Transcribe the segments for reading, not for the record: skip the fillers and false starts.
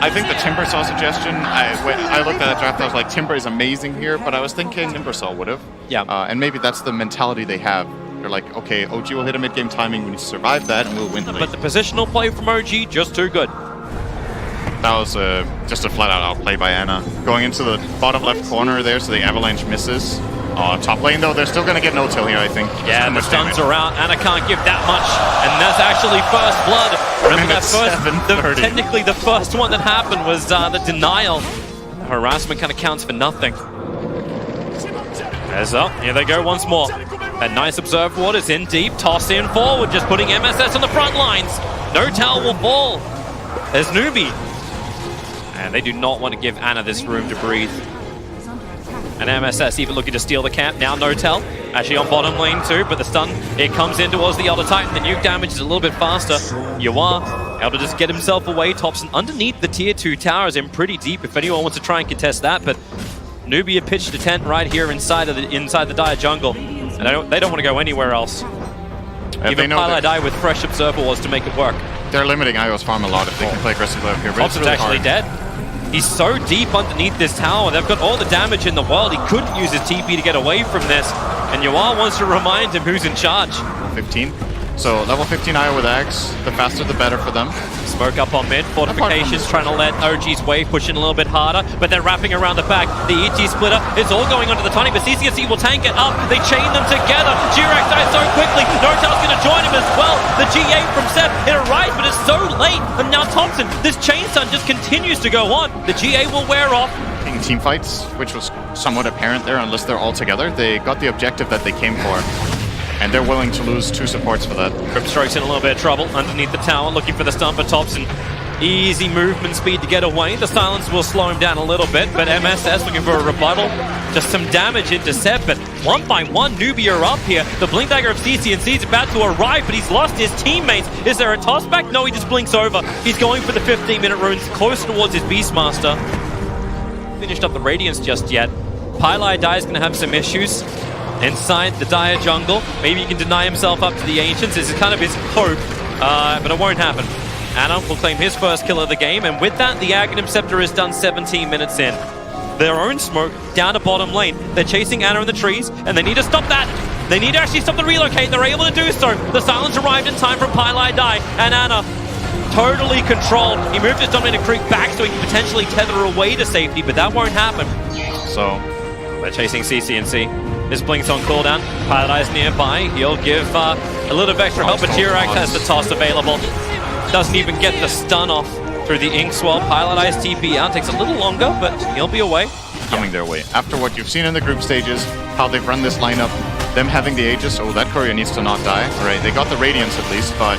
I think the Timbersaw suggestion, I looked at that draft, I was like, Timber is amazing here, but I was thinking Timbersaw would have. Yeah. And maybe that's the mentality they have. They're like, okay, OG will hit a mid-game timing, we need to survive that, and we'll win late. But the positional play from OG, just too good. That was just a flat-out outplay by Ana. Going into the bottom left corner there, so the Avalanche misses. Top lane, though, they're still going to get no-till here, I think. Yeah, the stuns are out. Ana can't give that much, and that's actually first blood. Remember that technically the first one that happened was the denial. The harassment kind of counts for nothing. As up, here they go once more. That nice observed ward is in deep, toss in forward, just putting MSS on the front lines. No tower will fall. There's NEWBEE. And they do not want to give Ana this room to breathe. And MSS even looking to steal the camp. Now no-tell. Actually on bottom lane too, but the stun, it comes in towards the Elder Titan. The nuke damage is a little bit faster. Yuar able to just get himself away. Thompson underneath the tier 2 tower is in pretty deep if anyone wants to try and contest that. But NEWBEE had pitched a tent right here inside the Dire jungle. And they don't want to go anywhere else. Even Pilot Die with fresh observer was to make it work. They're limiting Io's farm a lot if they can play aggressively up here. Thompson's really actually dead. He's so deep underneath this tower. They've got all the damage in the world. He couldn't use his TP to get away from this. And Yuar wants to remind him who's in charge. 15. So level 15 Io with Axe. The faster the better for them. Smoke up on mid. Fortifications trying to let OG's wave push in a little bit harder. But they're wrapping around the back. The EG splitter is all going onto the Tony. But CCSC will tank it up. They chain them together. Jirac dies so quickly. No-tell's going to join him as well. The G8 from Seth. It arrives, but it's so late. And now Thompson, this chain stun just continues to go on. The G8 will wear off. In team fights, which was somewhat apparent there, unless they're all together, they got the objective that they came for. And they're willing to lose 2 supports for that. Ripstroke's in a little bit of trouble underneath the tower, looking for the stun for Thompson. Easy movement speed to get away. The silence will slow him down a little bit, but MSS looking for a rebuttal. Just some damage into Seb, but one by one, NEWBEE are up here. The Blink Dagger of CCNC is about to arrive, but he's lost his teammates. Is there a toss back? No, he just blinks over. He's going for the 15-minute runes, close towards his Beastmaster. Finished up the Radiance just yet. Pylai Die is going to have some issues inside the Dire jungle. Maybe he can deny himself up to the Ancients. This is kind of his hope, but it won't happen. Ana will claim his first kill of the game, and with that, the Aghanim Scepter is done 17 minutes in. Their own smoke down to bottom lane. They're chasing Ana in the trees, and they need to stop that. They need to actually stop the relocate. They're able to do so. The silence arrived in time from Pylai Die, and Ana totally controlled. He moved his Dominator Creep back so he can potentially tether away to safety, but that won't happen. So, they're chasing CCNC. This Blink's on cooldown. Pilot Eye's nearby. He'll give a little bit of extra help, but Jirac has the toss available. Doesn't even get the stun off through the Ink Swell. Pilot Eye's TP out. Takes a little longer, but he'll be away. Coming their way. After what you've seen in the group stages, how they've run this lineup, them having the Aegis, oh, that courier needs to not die. All right, they got the Radiance at least, but...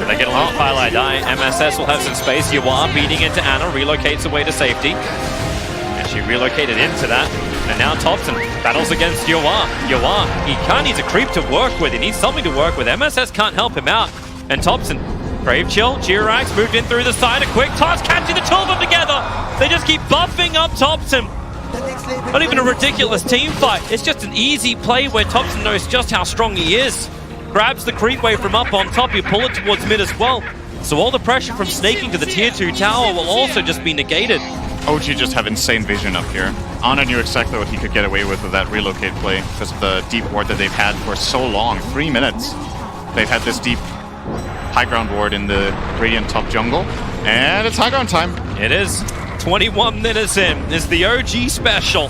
They get along with Pilot Die. MSS will have some space. Yuar beating into Ana, relocates away to safety. And she relocated into that. And now Thompson battles against Yuar. Yuar, he kind of needs a creep to work with. He needs something to work with. MSS can't help him out. And Thompson, Brave Chill, Jirax moved in through the side. A quick toss, catching the two of them together. They just keep buffing up Thompson. Not even a ridiculous team fight. It's just an easy play where Thompson knows just how strong he is. Grabs the creep wave from up on top. You pull it towards mid as well. So all the pressure from snaking to the tier 2 tower will also just be negated. OG just have insane vision up here. Ana knew exactly what he could get away with that relocate play because of the deep ward that they've had for so long. 3 minutes. They've had this deep high ground ward in the Radiant top jungle. And it's high ground time. It is. 21 minutes in is the OG special.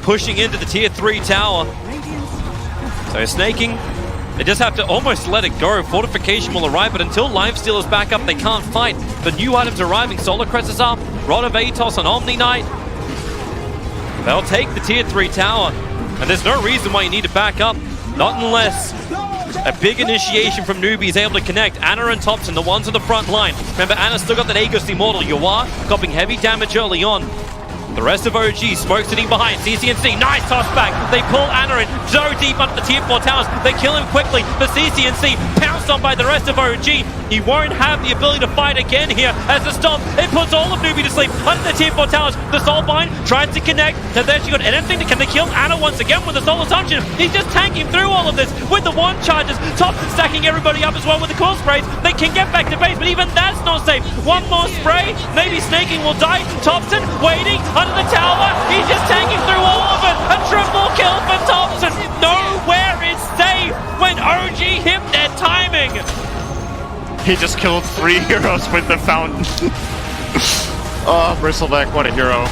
Pushing into the tier 3 tower. So snaking. They just have to almost let it go. Fortification will arrive, but until Lifesteal is back up, they can't fight. The new items arriving. Solar Crest is up. Rod of Atos on Omni Knight. They'll take the tier 3 tower. And there's no reason why you need to back up. Not unless a big initiation from NEWBEE is able to connect. Ana and Thompson, the ones on the front line. Remember, Ana's still got that Aegis Immortal. Yuar copying heavy damage early on. The rest of OG, Smoke sitting behind. CCNC, nice toss back. They pull Ana in so deep under the tier 4 towers. They kill him quickly. The CCNC pounced on by the rest of OG. He won't have the ability to fight again here as the Stomp, it puts all of NEWBEE to sleep under the tier 4 towers. The Soulbind tries to connect, and there she got anything that can they kill Anna once again with the Soul Assumption. He's just tanking through all of this with the one charges. Thompson stacking everybody up as well with the core sprays. They can get back to base, but even that's not safe. One more spray, maybe Snaking will die. Thompson waiting under the tower. He's just tanking through all of it. A triple kill for Thompson. Nowhere is safe when OG hit their timing. He just killed 3 heroes with the fountain. Oh, Bristleback, what a hero.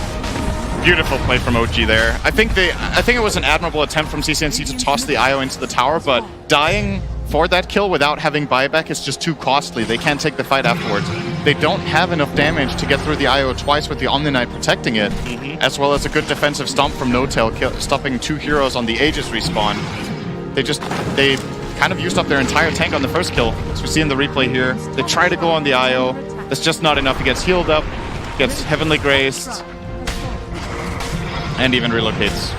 Beautiful play from OG there. I think it was an admirable attempt from CCNC to toss the IO into the tower, but dying for that kill without having buyback is just too costly. They can't take the fight afterwards. They don't have enough damage to get through the IO twice with the Omni Knight protecting it, as well as a good defensive stomp from NoTail, stopping 2 heroes on the Aegis respawn. They kind of used up their entire tank on the first kill, as we see in the replay here. They try to go on the IO. That's just not enough. He gets healed up, gets Heavenly Graced, and even relocates.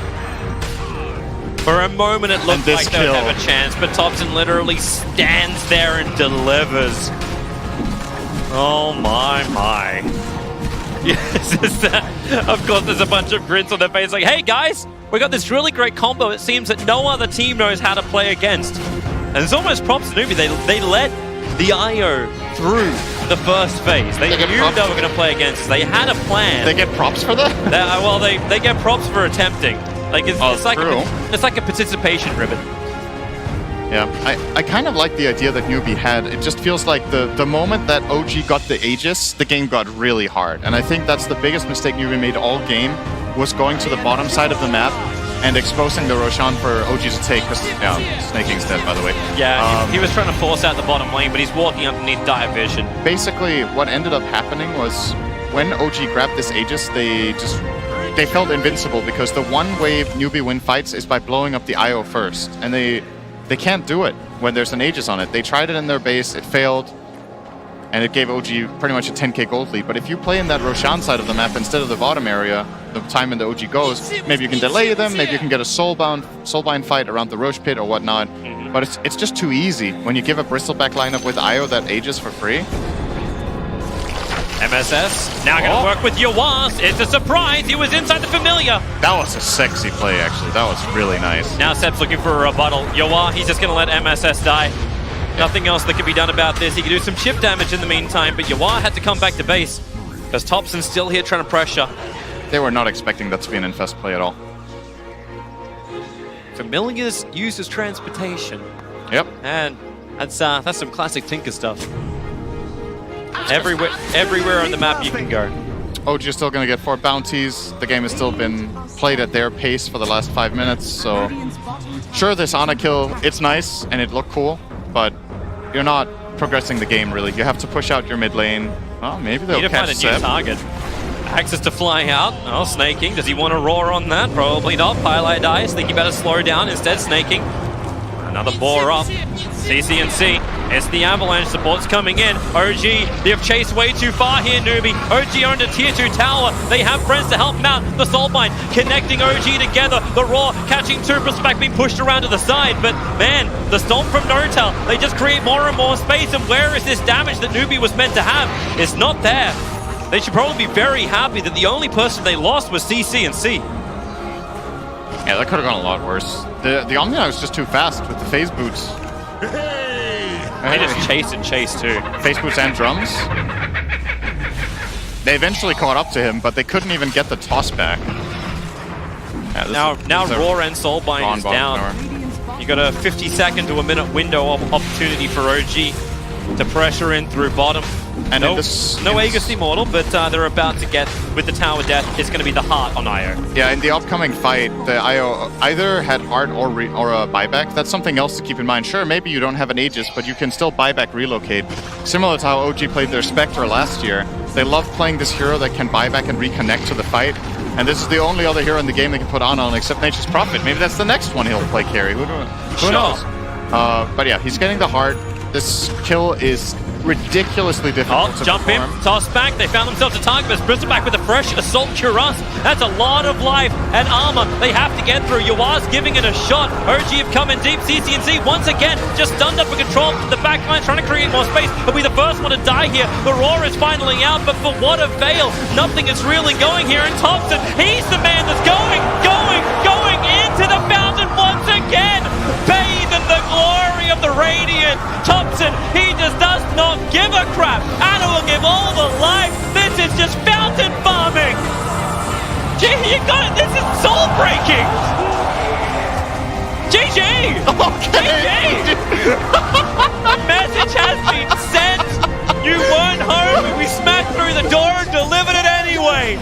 For a moment it looked like they would have a chance, but Thompson literally stands there and delivers. Oh my. Yes, of course there's a bunch of grins on their face like, hey guys, we got this really great combo it seems that no other team knows how to play against. And it's almost props to NEWBEE. They let the IO through the first phase. They knew they were going to play against us. They had a plan. They get props for that? Well, they get props for attempting. Like it's like a participation ribbon. Yeah, I kind of like the idea that NEWBEE had. It just feels like the moment that OG got the Aegis, the game got really hard. And I think that's the biggest mistake NEWBEE made all game, was going to the bottom side of the map and exposing the Roshan for OG to take. Because, yeah, Snaking's dead, by the way. Yeah, he was trying to force out the bottom lane, but he's walking underneath dire vision. Basically, what ended up happening was when OG grabbed this Aegis, they felt invincible because the one way NEWBEE win fights is by blowing up the IO first. And they can't do it when there's an Aegis on it. They tried it in their base, it failed, and it gave OG pretty much a 10k gold lead. But if you play in that Roshan side of the map instead of the bottom area, the time when the OG goes, maybe you can delay them, maybe you can get a soulbind fight around the Roche pit or whatnot. But it's just too easy when you give a Bristleback lineup with IO that Aegis for free. MSS now going to work with Yawas. It's a surprise. He was inside the familiar. That was a sexy play, actually. That was really nice. Now Seb's looking for a rebuttal. Yawa, he's just going to let MSS die. Nothing else that can be done about this. He can do some chip damage in the meantime, but Yawa had to come back to base because Thompson's still here trying to pressure. They were not expecting that to be an infest play at all. Familiars used as transportation. Yep. And that's some classic Tinker stuff. Everywhere on the map you can go. OG is still going to get 4 bounties. The game has still been played at their pace for the last 5 minutes, so sure, this Ana kill, it's nice and it looked cool, but you're not progressing the game really. You have to push out your mid lane. Well, maybe they'll catch Seb. Need to find a new target. Access to fly out. Oh, Snaking. Does he want to roar on that? Probably not. Pylai dies. Thinking about to slow down. Instead, Snaking. Another boar up. CCNC. It's the avalanche. Support's coming in. OG, they have chased way too far here, NEWBEE. OG owned a tier 2 tower. They have friends to help them out. The Soulbind connecting OG together. The Roar catching 2. Respect being pushed around to the side. But man, the Stomp from NoTail, they just create more and more space. And where is this damage that NEWBEE was meant to have? It's not there. They should probably be very happy that the only person they lost was CCNC. Yeah, that could have gone a lot worse. The Omni was just too fast with the phase boots. They just chased and chased too. Phase boots and drums. They eventually caught up to him, but they couldn't even get the toss back. Yeah, now Roar and Soulbind is down. You got a 50-second to a minute window of opportunity for OG to pressure in through bottom. And no Aegis Immortal, but they're about to get, with the Tower Death, it's going to be the heart on IO. Yeah, in the upcoming fight, the IO either had heart or a buyback. That's something else to keep in mind. Sure, maybe you don't have an Aegis, but you can still buyback relocate. Similar to how OG played their Spectre last year. They love playing this hero that can buyback and reconnect to the fight. And this is the only other hero in the game they can put on except Nature's Prophet. Maybe that's the next one he'll play carry. Who knows? But yeah, he's getting the heart. This kill is ridiculously difficult to Jump in, perform. toss back. They found themselves a target, but Bristleback with a fresh assault cuirass. That's a lot of life and armor they have to get through. Yawa's giving it a shot. OG have come in deep. CCNC once again just stunned up for control from the back line, trying to create more space. He'll be the first one to die here. The roar is finally out, but for what avail? Nothing is really going here. And Thompson, he's the man that's going into the fountain once again. Bathe in the glory of the Radiant. Thompson, he just does not give a crap. Anna will give all the life. This is just fountain farming. Gee, you got it. This is soul breaking. GG. Okay. GG. Message has been sent. You weren't home, but we smacked through the door and delivered it anyway.